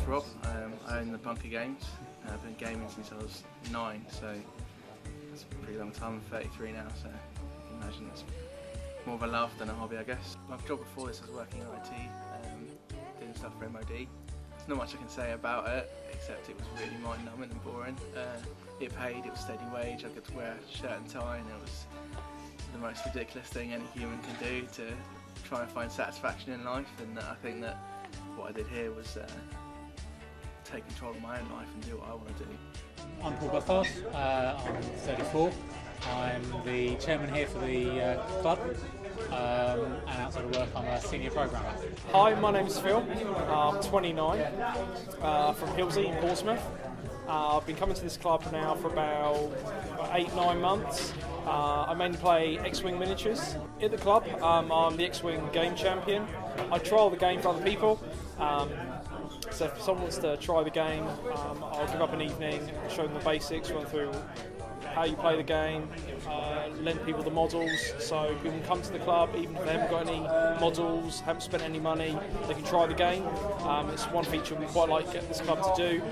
Rob. I own the Bunker Games. I've been gaming since I was 9, so it's a pretty long time. I'm 33 now, so you can imagine it's more of a love than a hobby, I guess. My job before this was working in IT, doing stuff for MOD. There's not much I can say about it, except it was really mind-numbing and boring. It paid, it was steady wage, I got to wear a shirt and tie, and it was the most ridiculous thing any human can do to try and find satisfaction in life, and I think that what I did here was take control of my own life and do what I want to do. I'm Paul Buffard, I'm 34. I'm the chairman here for the club, and outside of work I'm a senior programmer. Hi, my name's Phil, I'm 29, from Hillsey in Portsmouth. I've been coming to this club now for about 8-9 months. I mainly play X-Wing miniatures. At the club, I'm the X-Wing game champion. I trial the game for other people. So if someone wants to try the game, I'll give up an evening, show them the basics, run through how you play the game, lend people the models, so people can come to the club even if they haven't got any models, haven't spent any money, they can try the game. It's one feature we quite like to get this club to do.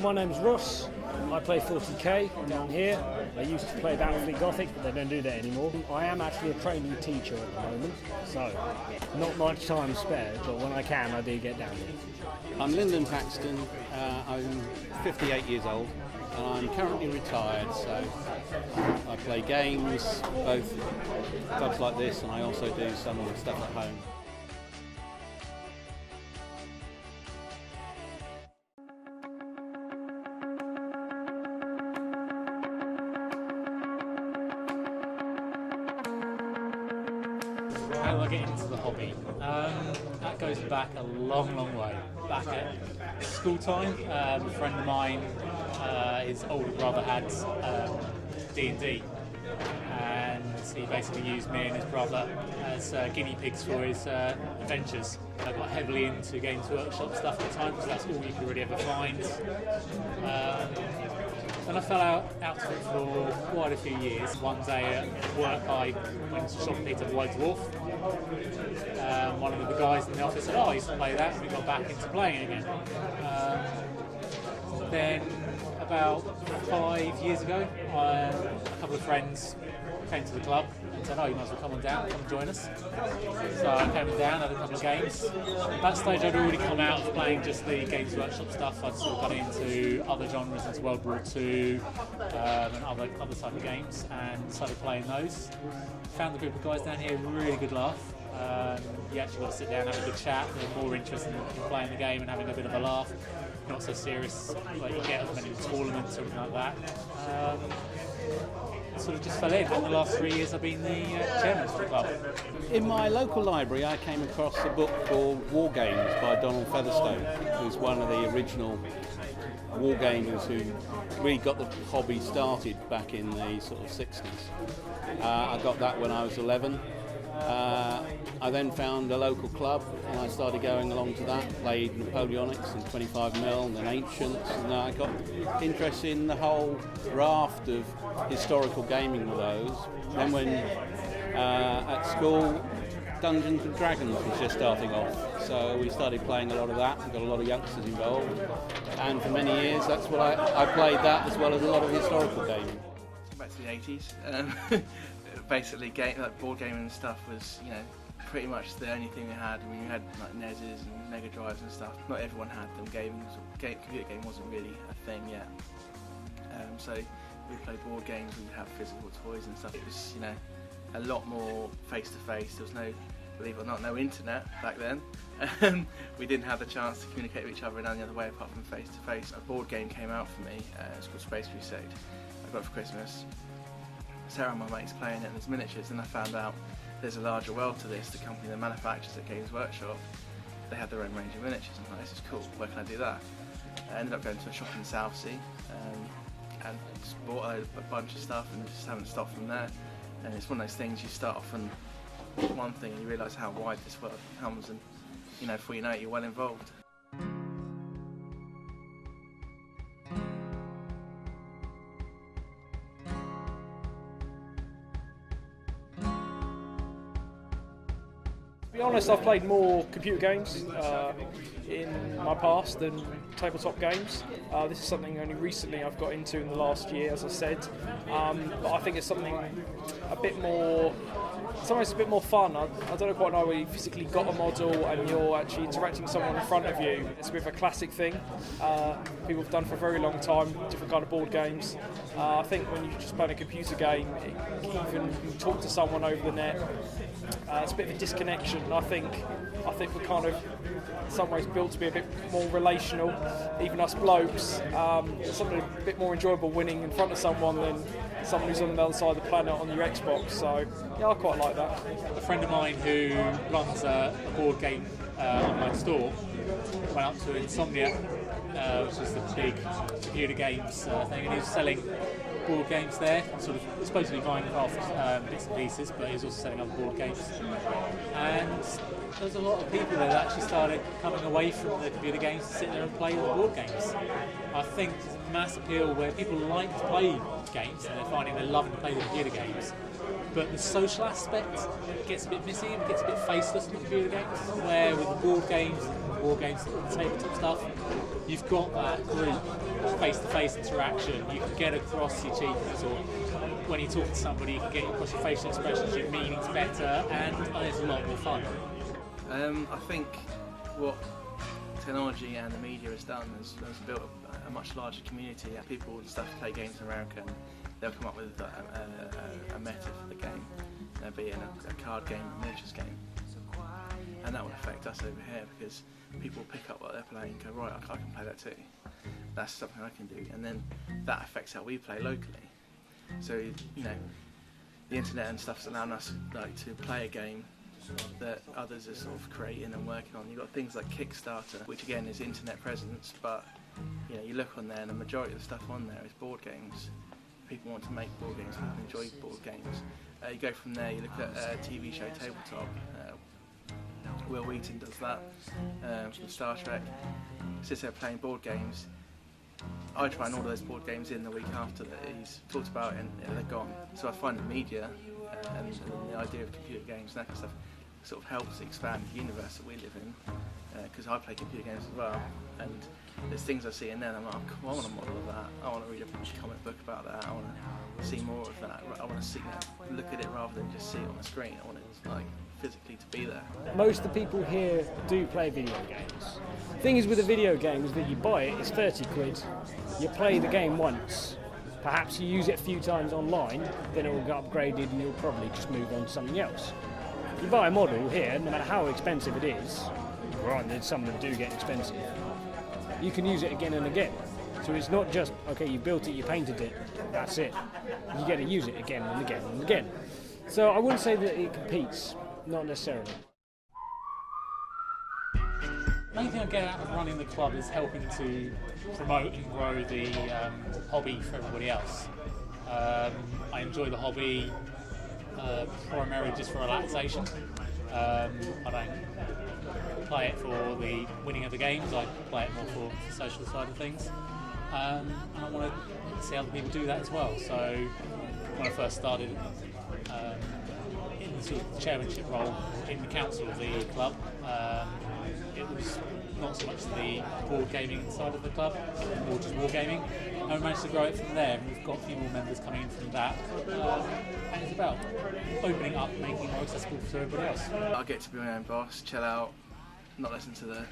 My name's Ross, I play 40k down here. I used to play Battlefield Gothic, but they don't do that anymore. I am actually a trainee teacher at the moment, so not much time spared, but when I can I do get down here. I'm Lyndon Paxton, I'm 58 years old and I'm currently retired, so I play games, both clubs like this, and I also do some of the stuff at home. How do I get into the hobby? That goes back a long, long way. Back at school time, a friend of mine, his older brother had D&D, and he basically used me and his brother as guinea pigs for his adventures. I got heavily into Games Workshop stuff at the time because that's all you could really ever find. And I fell out of it for quite a few years. One day at work I went to shop and picked up White Dwarf. One of the guys in the office said, "Oh, I used to play that," and we got back into playing again. Then about 5 years ago, a couple of friends came to the club and said, "Oh, you might as well come on down, come and join us." So I came down, had a couple of games. At that stage I'd already come out of playing just the Games Workshop stuff. I'd sort of gone into other genres, into World War II and other type of games, and started playing those. Found the group of guys down here really good laugh. You actually got to sit down and have a good chat. They're more interested in playing the game and having a bit of a laugh. Not so serious like you get at many tournaments or something like that. Sort of just fell in. And the last 3 years I've been the chairman of the club. In my local library I came across a book called War Games by Donald Featherstone, who's one of the original war gamers who really got the hobby started back in the sort of 60s. I got that when I was 11. I then found a local club and I started going along to that, played Napoleonics and 25mm and then Ancients, and I got interested in the whole raft of historical gaming with those. Then when at school, Dungeons and Dragons was just starting off, so we started playing a lot of that. We got a lot of youngsters involved, and for many years that's what I played that as well as a lot of historical gaming. Back to the 80s. Basically, board gaming and stuff was, pretty much the only thing we had. I mean, we had like NESs and Mega Drives and stuff. Not everyone had them. Computer game wasn't really a thing yet. So we played board games. We would have physical toys and stuff. It was, a lot more face to face. There was no, believe it or not, no internet back then. We didn't have the chance to communicate with each other in any other way apart from face to face. A board game came out for me. It's called Space Crusade. I got it for Christmas. Sarah and my mates playing it, and there's miniatures, and I found out there's a larger world to this. The company that manufactures at Games Workshop, they had their own range of miniatures. I'm like, this is cool, where can I do that? I ended up going to a shop in Southsea and just bought a bunch of stuff and just haven't stopped from there. And it's one of those things, you start off on one thing and you realise how wide this world becomes, and before you know it, you're well involved. To be honest, I've played more computer games. In my past than tabletop games. This is something only recently I've got into in the last year, as I said. But I think it's something a bit more. Sometimes it's a bit more fun. I don't quite know where you physically got a model and you're actually interacting with someone in front of you. It's a bit of a classic thing. People have done for a very long time, different kind of board games. I think when you just play a computer game, even you talk to someone over the net, it's a bit of a disconnection. I think we're kind of, in some ways, built to be a bit more relational. Even us blokes, it's something a bit more enjoyable winning in front of someone than someone who's on the other side of the planet on your Xbox. So yeah, I quite like that. A friend of mine who runs a board game online store went up to Insomnia, which is the big computer games thing, and he was selling board games there, sort of supposedly Minecraft bits and pieces, but he was also selling other board games. And there's a lot of people there that actually started coming away from the computer games to sit there and play the board games. I think there's a mass appeal where people like to play games and they're finding they're loving to play the computer games, but the social aspect gets a bit missing, it gets a bit faceless in the computer games, where with the board games, the tabletop stuff, you've got that group face-to-face interaction. You can get across your achievements, or when you talk to somebody, you can get across your facial expressions, your meanings better, and it's a lot more fun. I think what technology and the media has done has built a much larger community. People and stuff play games in America, and they'll come up with a meta for the game, be it a card game, a miniatures game, and that will affect us over here because people pick up what they're playing and go, right, I can play that too. That's something I can do, and then that affects how we play locally. So the internet and stuff's allowing us to play a game that others are sort of creating and working on. You've got things like Kickstarter, which again is internet presence, but you look on there and the majority of the stuff on there is board games. People want to make board games, people enjoy board games. You go from there, you look at a TV show Tabletop. Will Wheaton does that from Star Trek. Sits there playing board games. I try and order those board games in the week after that he's talked about and they're gone. So I find the media and the idea of computer games and that kind of stuff sort of helps expand the universe that we live in, because I play computer games as well, and there's things I see in there and I'm like, I want a model of that, I want to read a comic book about that, I want to see more of that, I want to see look at it rather than just see it on the screen. I want it physically to be there. Most of the people here do play video games. The thing is with a video game is that you buy it, it's 30 quid, you play the game once, perhaps you use it a few times online, then it will get upgraded and you'll probably just move on to something else. If you buy a model here, no matter how expensive it is, granted some of them do get expensive, you can use it again and again. So it's not just, okay, you built it, you painted it, that's it. You get to use it again and again and again. So I wouldn't say that it competes, not necessarily. The main thing I get out of running the club is helping to promote and grow the hobby for everybody else. I enjoy the hobby primarily just for relaxation. I don't play it for the winning of the games, I play it more for the social side of things. And I want to see other people do that as well. So when I first started in the sort of chairmanship role in the council of the club, it was not so much the board gaming side of the club, more just wargaming, and we managed to grow it from there. And we've got a few more members coming in from that, and it's about opening up, making it more accessible to everybody else. I get to be my own boss, chill out, not listen to the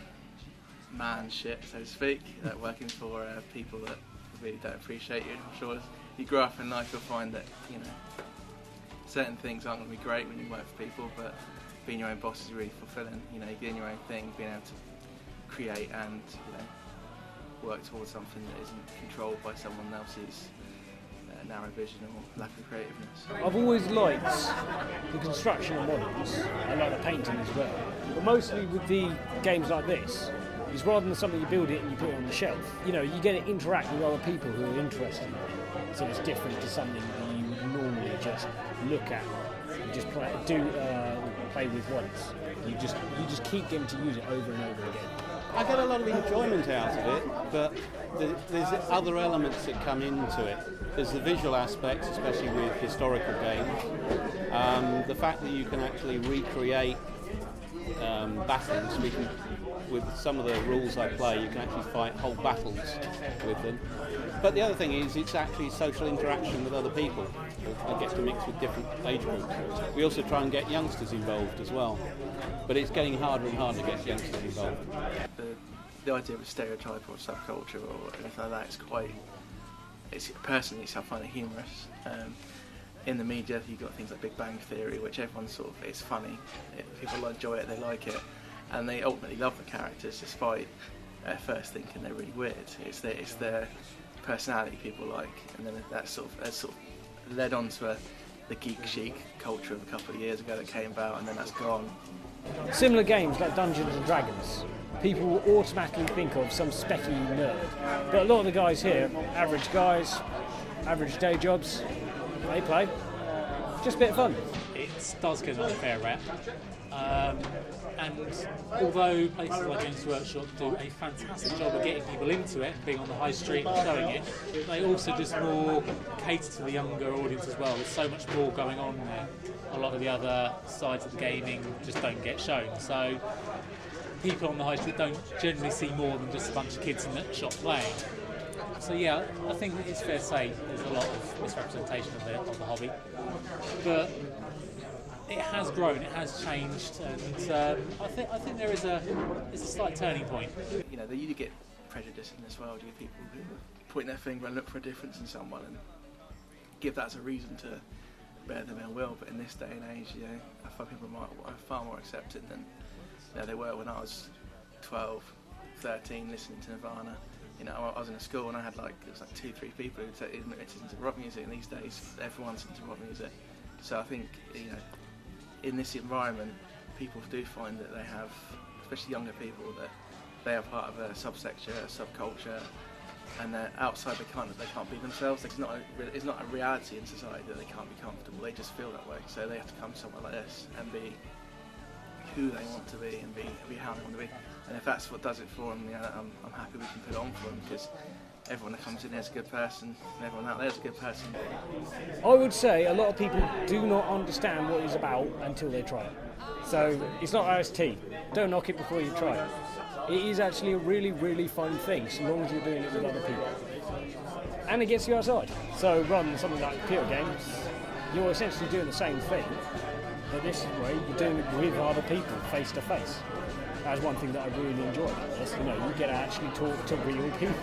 man shit, so to speak, working for people that really don't appreciate you. I'm sure as you grow up in life you'll find that certain things aren't going to be great when you work for people, but being your own boss is really fulfilling. You're doing your own thing, being able to create and work towards something that isn't controlled by someone else's narrow vision or lack of creativeness. I've always liked the construction of models, I like the painting as well, but mostly with the games like this, is rather than something you build it and you put it on the shelf, you get to interact with other people who are interested in it, so it's different to something that you would normally just look at and just play with once. You just keep getting to use it over and over again. I get a lot of enjoyment out of it, but there's other elements that come into it. There's the visual aspect, especially with historical games. The fact that you can actually recreate battles. with some of the rules I play, you can actually fight whole battles with them. But the other thing is, it's actually social interaction with other people. I get to mix with different age groups. We also try and get youngsters involved as well. But it's getting harder and harder to get youngsters involved. The idea of a stereotype or subculture or anything like that is quite, personally I find it humorous. In the media you've got things like Big Bang Theory, which everyone sort of, it's funny, people enjoy it, they like it, and they ultimately love the characters despite at first thinking they're really weird. It's their personality people like, and then that's sort of led on to the geek chic culture of a couple of years ago that came about, and then that's gone. Similar games like Dungeons and Dragons, people will automatically think of some specky nerd. But a lot of the guys here, average guys, average day jobs, they play. Just a bit of fun. It does get an unfair rap. And although places like Games Workshop do a fantastic job of getting people into it, being on the high street and showing it, they also just more cater to the younger audience as well. There's so much more going on there. A lot of the other sides of the gaming just don't get shown. So people on the high street don't generally see more than just a bunch of kids in the shop playing. So yeah, I think it's fair to say there's a lot of misrepresentation of the hobby. But it has grown, it has changed, and I think there is a slight turning point. You know, you do get prejudice in this world. You get people who point their finger and look for a difference in someone and give that as a reason to bear them ill will. But in this day and age, you know, I find people are far more accepted than they were when I was 12, 13, listening to Nirvana. You know, I was in a school and I had it was 2-3 people who were into rock music, and these days everyone's into rock music. So I think, you know, in this environment, people do find that they have, especially younger people, that they are part of a subsector, a subculture, and they're outside. They can't be themselves. It's not a reality in society that they can't be comfortable. They just feel that way. So they have to come somewhere like this and be who they want to be and be how they want to be. And if that's what does it for them, I'm happy we can put it on for them, because everyone that comes in there is a good person, and everyone out there is a good person. I would say a lot of people do not understand what it's about until they try it. So it's not OST. Don't knock it before you try it. It is actually a really, really fun thing, so long as you're doing it with other people. And it gets you outside. So rather than something like Pure Games, you're essentially doing the same thing, but this way you're doing it with other people, face to face. That's one thing that I really enjoy about this. You know, you get to actually talk to real people.